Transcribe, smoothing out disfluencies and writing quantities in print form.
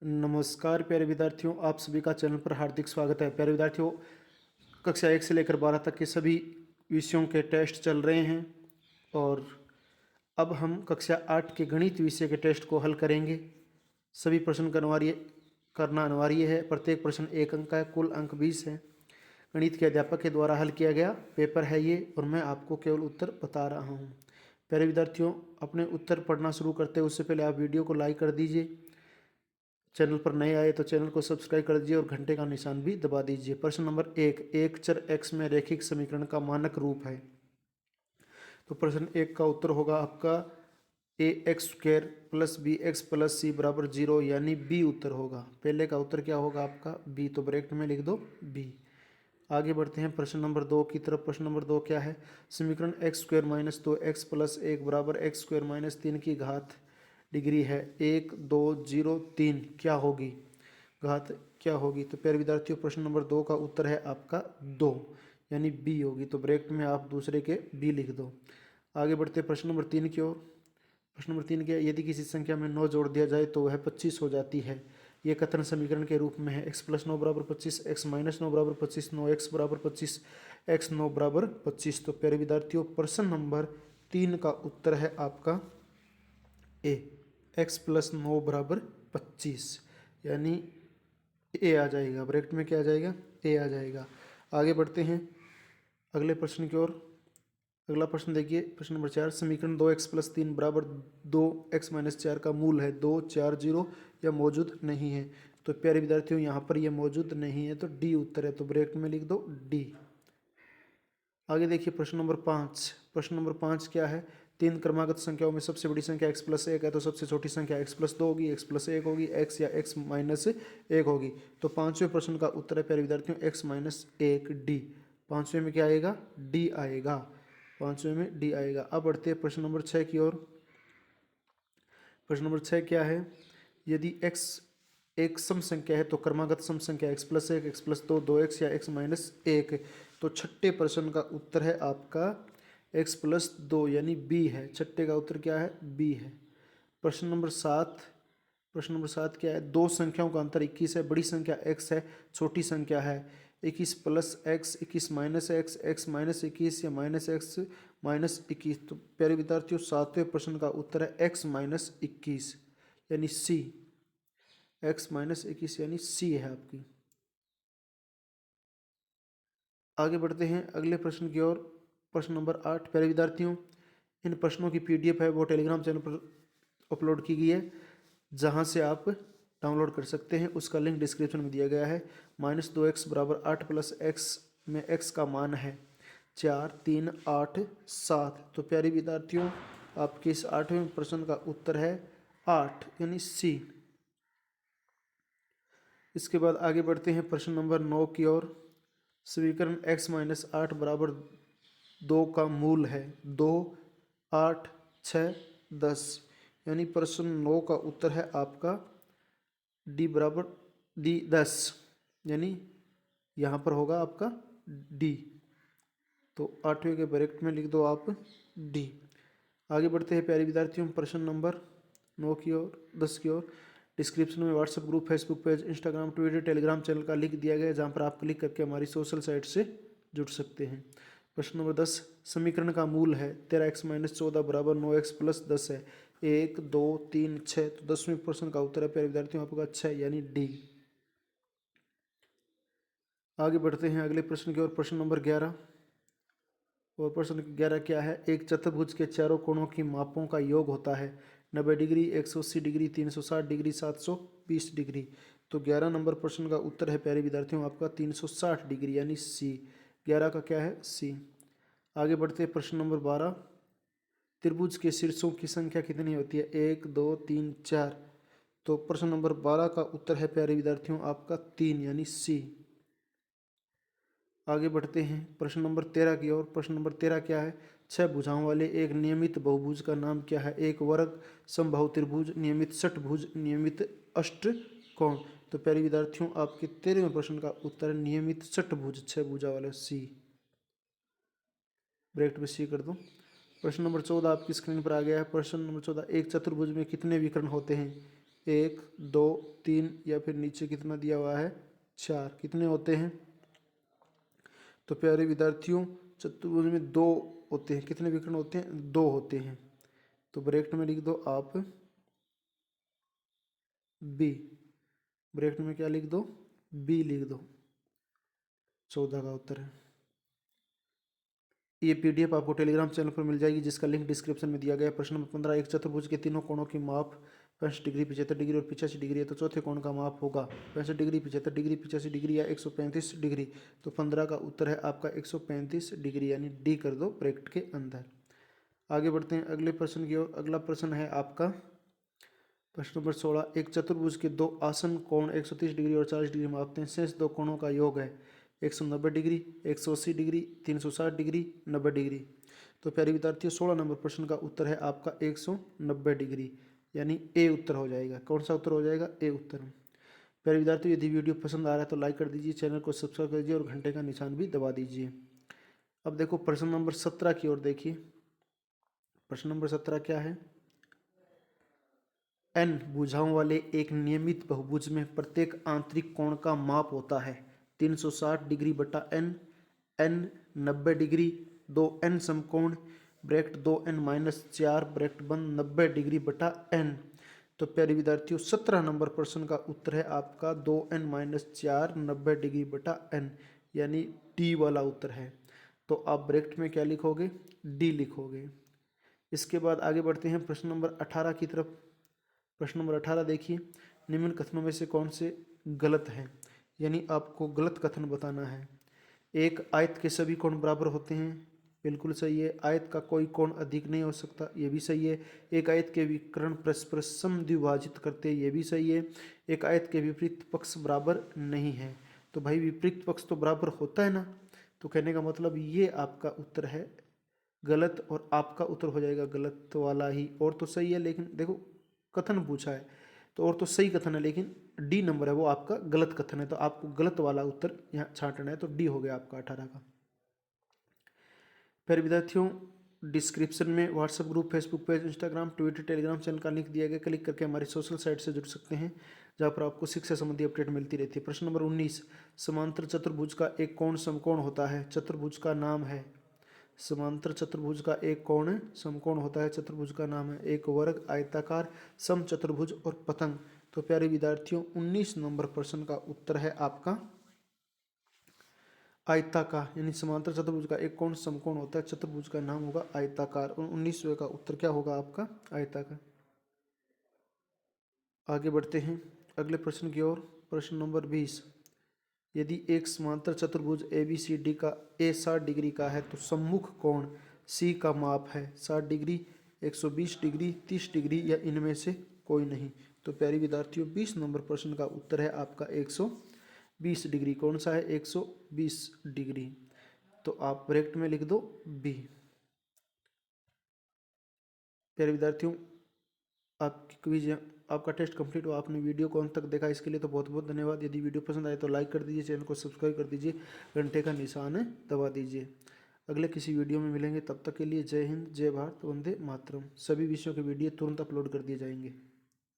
नमस्कार प्यारे विद्यार्थियों, आप सभी का चैनल पर हार्दिक स्वागत है। प्यारे विद्यार्थियों, कक्षा 1 से लेकर 12 तक के सभी विषयों के टेस्ट चल रहे हैं और अब हम कक्षा 8 के गणित विषय के टेस्ट को हल करेंगे। सभी प्रश्न करना अनिवार्य है। प्रत्येक प्रश्न 1 अंक का है, कुल अंक 20 है। गणित के अध्यापक के द्वारा हल किया गया पेपर है ये और मैं आपको केवल उत्तर बता रहा हूँ। प्यारे विद्यार्थियों, अपने उत्तर पढ़ना शुरू करते हैं उससे पहले आप वीडियो को लाइक कर दीजिए। चैनल पर नए आए तो चैनल को सब्सक्राइब कर दीजिए और घंटे का निशान भी दबा दीजिए। प्रश्न नंबर 1, एक चर x में रैखिक समीकरण का मानक रूप है। तो प्रश्न 1 का उत्तर होगा आपका A X square plus B X plus C बराबर 0, यानी बी उत्तर होगा। पहले का उत्तर क्या होगा आपका बी, तो ब्रैकेट में लिख दो बी। आगे बढ़ते हैं प्रश्न नंबर 2 की तरफ। प्रश्न नंबर 2 क्या है? समीकरण x square minus 2 x plus 1 बराबर एक्स स्क्वेयर माइनस 3 की घात डिग्री है 1 2 0 3 क्या होगी? घात क्या होगी? तो प्यारे विद्यार्थियों, प्रश्न नंबर 2 का उत्तर है आपका 2, यानी बी होगी। तो ब्रैकेट में आप दूसरे के बी लिख दो। आगे बढ़ते हैं प्रश्न नंबर 3 की ओर। प्रश्न नंबर 3 क्या? यदि किसी संख्या में 9 जोड़ दिया जाए तो वह 25 हो जाती है। ये कथन समीकरण के रूप में है। x प्लस 9 बराबर 25, x माइनस 9 बराबर 25, 9x बराबर 25, x 9 बराबर 25। तो प्यारे विद्यार्थियों, प्रश्न नंबर 3 का उत्तर है आपका ए, x प्लस 9 बराबर 25, यानी ए आ जाएगा। ब्रैकेट में क्या आ जाएगा? ए आ जाएगा। आगे बढ़ते हैं अगले प्रश्न की ओर। अगला प्रश्न देखिए, प्रश्न नंबर 4, समीकरण 2x प्लस 3 बराबर 2x माइनस 4 का मूल है 2 4 0 या मौजूद नहीं है। तो प्यारे विद्यार्थियों, यहाँ पर यह मौजूद नहीं है तो डी उत्तर है। तो ब्रैकेट में लिख दो डी। आगे देखिए प्रश्न नंबर 5। प्रश्न नंबर 5 क्या है? तीन क्रमागत संख्याओं में सबसे बड़ी संख्या x प्लस 1 है तो सबसे छोटी संख्या x प्लस 2 होगी, x प्लस 1 होगी, x या x माइनस 1 होगी। तो पाँचवें प्रश्न का उत्तर है प्यारे विद्यार्थियों x माइनस 1 डी। पाँचवें में क्या आएगा? डी आएगा। पाँचवें में डी आएगा। अब बढ़ते हैं प्रश्न नंबर 6 की ओर। प्रश्न नंबर 6 क्या है? यदि x एक सम संख्या है तो क्रमागत सम संख्या x plus 1, x plus 2, 2x या x माइनस 1। तो छठे प्रश्न का उत्तर है आपका x प्लस 2, यानी बी है। छठे का उत्तर क्या है? बी है। प्रश्न नंबर 7। प्रश्न नंबर 7 क्या है? दो संख्याओं का अंतर 21 है। बड़ी संख्या x है, छोटी संख्या है 21 plus x, 21 minus x, x minus 21 या माइनस एक्स माइनस 21। तो प्यारे विद्यार्थियों, सातवें प्रश्न का उत्तर है एक्स माइनस 21, यानी सी। एक्स माइनस 21 यानी सी है आपकी। आगे बढ़ते हैं अगले प्रश्न की ओर। प्रश्न नंबर 8। प्यारे विद्यार्थियों, इन प्रश्नों की पीडीएफ है वो टेलीग्राम चैनल पर अपलोड की गई है, जहां से आप डाउनलोड कर सकते हैं। उसका लिंक डिस्क्रिप्शन में दिया गया है। -2x बराबर 8 प्लस एक्स में x का मान है 4 3 8 7। तो प्यारे विद्यार्थियों, आपके इस 8वें प्रश्न का उत्तर है 8, यानी सी। इसके बाद आगे बढ़ते हैं प्रश्न नंबर 9 की ओर। समीकरण x माइनस 8 बराबर 2 का मूल है 2 8 6 10, यानी प्रश्न 9 का उत्तर है आपका डी बराबर डी 10, यानी यहाँ पर होगा आपका डी। तो 8वें के ब्रैकेट में लिख दो आप डी। आगे बढ़ते हैं प्यारे विद्यार्थियों प्रश्न नंबर 9 की ओर 10 की ओर। डिस्क्रिप्शन में WhatsApp group, Facebook page, Instagram, Twitter, Telegram channel का लिंक दिया गया है, जहाँ पर आप क्लिक करके हमारी सोशल साइट से जुड़ सकते हैं। प्रश्न नंबर 10, समीकरण का मूल है 13x माइनस 14 बराबर 9x प्लस 10 है 1 2 3 6। तो 10वें प्रश्न का उत्तर है प्यारे विद्यार्थियों आपका 6, यानी डी। आगे बढ़ते हैं अगले प्रश्न की ओर। प्रश्न नंबर 11। और प्रश्न 11 क्या है? एक चतुर्भुज के चारों कोणों की मापों का योग होता है 90 डिग्री, 180 डिग्री, 360 डिग्री, 720 डिग्री। तो 11 नंबर प्रश्न का उत्तर है प्यारे विद्यार्थियों आपका 360 डिग्री, यानी सी। 11 का क्या है? सी। आगे बढ़ते हैं प्रश्न नंबर 12। त्रिभुज के शीर्षों की संख्या कितनी होती है? 1 2 3 4। तो प्रश्न नंबर 12 का उत्तर है प्यारे विद्यार्थियों आपका 3, यानी सी। आगे बढ़ते हैं प्रश्न नंबर 13 की ओर। प्रश्न नंबर 13 क्या है? छह भुजाओं वाले एक नियमित बहुभुज का नाम क्या है? एक वर्ग, समबाहु त्रिभुज, नियमित षटभुज, नियमित अष्टकोण। तो प्यारे विद्यार्थियों, आपके 13वें प्रश्न का उत्तर है नियमित षटभुज, छह भुजा वाले, सी। ब्रैकेट में सी कर दो। प्रश्न नंबर 14 आपकी स्क्रीन पर आ गया है। प्रश्न नंबर 14, एक चतुर्भुज में कितने विकर्ण होते हैं? 1 2 3 या फिर नीचे कितना दिया हुआ है 4, कितने होते हैं? तो प्यारे विद्यार्थियों चतुर्भुज में 2 होते हैं। कितने विकर्ण होते हैं? 2 होते हैं। तो ब्रैकेट में लिख दो आप बी, ब्रैकेट में क्या लिख दो? बी लिख दो। 14 का उत्तर है। ये पीडीएफ आपको टेलीग्राम चैनल पर मिल जाएगी, जिसका लिंक डिस्क्रिप्शन में दिया गया है। प्रश्न नंबर 15, एक चतुर्भुज के तीनों कोणों की माप 65 डिग्री, 75 डिग्री और 85 डिग्री है, तो चौथे कोण का माप होगा 65 डिग्री, 75 डिग्री, 85 डिग्री या 135 डिग्री। तो 15 का उत्तर है आपका 135 डिग्री, यानी डी कर दो ब्रैकेट के अंदर। आगे बढ़ते हैं अगले प्रश्न की ओर। अगला प्रश्न है आपका प्रश्न नंबर 16, एक चतुर्भुज के दो आसन कोण 130 डिग्री और 40 डिग्री मापते हैं। शेष दो कोणों का योग है 190 डिग्री, 180 डिग्री, 360 डिग्री, 90 डिग्री। तो प्यारे विद्यार्थियों 16 नंबर प्रश्न का उत्तर है आपका 190 डिग्री, यानी ए उत्तर हो जाएगा। कौन सा उत्तर हो जाएगा? ए उत्तर। प्यारे विद्यार्थियों यदि वीडियो पसंद आ रहा है तो लाइक कर दीजिए, चैनल को सब्सक्राइब कर दीजिए और घंटे का निशान भी दबा दीजिए। अब देखो प्रश्न नंबर 17 की ओर देखिए। प्रश्न नंबर 17 क्या है? n भुजाओं वाले एक नियमित बहुभुज में प्रत्येक आंतरिक कोण का माप होता है 360 डिग्री बटा n, n 90 डिग्री, 2n समकोण ब्रैकेट 2n माइनस 4 ब्रैकेट बंद 90 डिग्री बटा n। तो प्यारे विद्यार्थियों 17 नंबर प्रश्न का उत्तर है आपका 2n माइनस 4 90 डिग्री बटा n, यानी डी वाला उत्तर है। तो आप ब्रैकेट में क्या लिखोगे? डी लिखोगे। इसके बाद आगे बढ़ते हैं प्रश्न नंबर 18 की तरफ। प्रश्न नंबर 18 देखिए, निम्न कथनों में से कौन से गलत हैं, यानी आपको गलत कथन बताना है। एक आयत के सभी कोण बराबर होते हैं, बिल्कुल सही है। आयत का कोई कोण अधिक नहीं हो सकता, ये भी सही है। एक आयत के विकर्ण परस्पर समद्विभाजित करते हैं, ये भी सही है। एक आयत के विपरीत पक्ष बराबर नहीं है। तो भाई विपरीत पक्ष तो बराबर होता है ना, तो कहने का मतलब ये आपका उत्तर है गलत, और आपका उत्तर हो जाएगा गलत वाला ही। और तो सही है, लेकिन देखो कथन पूछा है तो और तो सही कथन है, लेकिन डी नंबर है वो आपका गलत कथन है, तो आपको गलत वाला उत्तर यहाँ छांटना है। तो डी हो गया आपका 18 का। फिर विद्यार्थियों डिस्क्रिप्शन में WhatsApp group, Facebook page, Instagram, Twitter, Telegram channel का लिंक दिया गया, क्लिक करके हमारी सोशल साइट से जुड़ सकते हैं, जहाँ पर आपको शिक्षा संबंधी अपडेट मिलती रहती है। प्रश्न नंबर 19, समांतर चतुर्भुज का एक कोण समकोण होता है, चतुर्भुज का नाम है। समांतर चतुर्भुज का एक कोण समकोण होता है, चतुर्भुज का नाम है। एक वर्ग, आयताकार, समचतुर्भुज और पतंग। तो प्यारे विद्यार्थियों 19 नंबर प्रश्न का उत्तर है आपका आयताकार, यानी समांतर चतुर्भुज का एक कोण समकोण होता है, चतुर्भुज का नाम होगा आयताकार। और 19वें का उत्तर क्या होगा आपका? आयताकार। आगे बढ़ते हैं अगले प्रश्न की ओर। प्रश्न नंबर 20, यदि एक समांतर चतुर्भुज ABCD का A 60 डिग्री का है तो सम्मुख कोण C का माप है 60 डिग्री, 120 डिग्री, 30 डिग्री या इनमें से कोई नहीं। तो प्यारी विद्यार्थियों 20 नंबर प्रश्न का उत्तर है आपका 120 डिग्री। कौन सा है? 120 डिग्री। तो आप ब्रैकेट में लिख दो बी। प्यारे विद्यार्थियों आपकी क्विज, आपका टेस्ट कंप्लीट हुआ। आपने वीडियो को अंत तक देखा, इसके लिए तो बहुत बहुत धन्यवाद। यदि वीडियो पसंद आए तो लाइक कर दीजिए, चैनल को सब्सक्राइब कर दीजिए, घंटे का निशान दबा दीजिए। अगले किसी वीडियो में मिलेंगे, तब तक के लिए जय हिंद, जय भारत, वंदे मातरम। सभी विषयों के वीडियो तुरंत अपलोड कर दिए जाएंगे।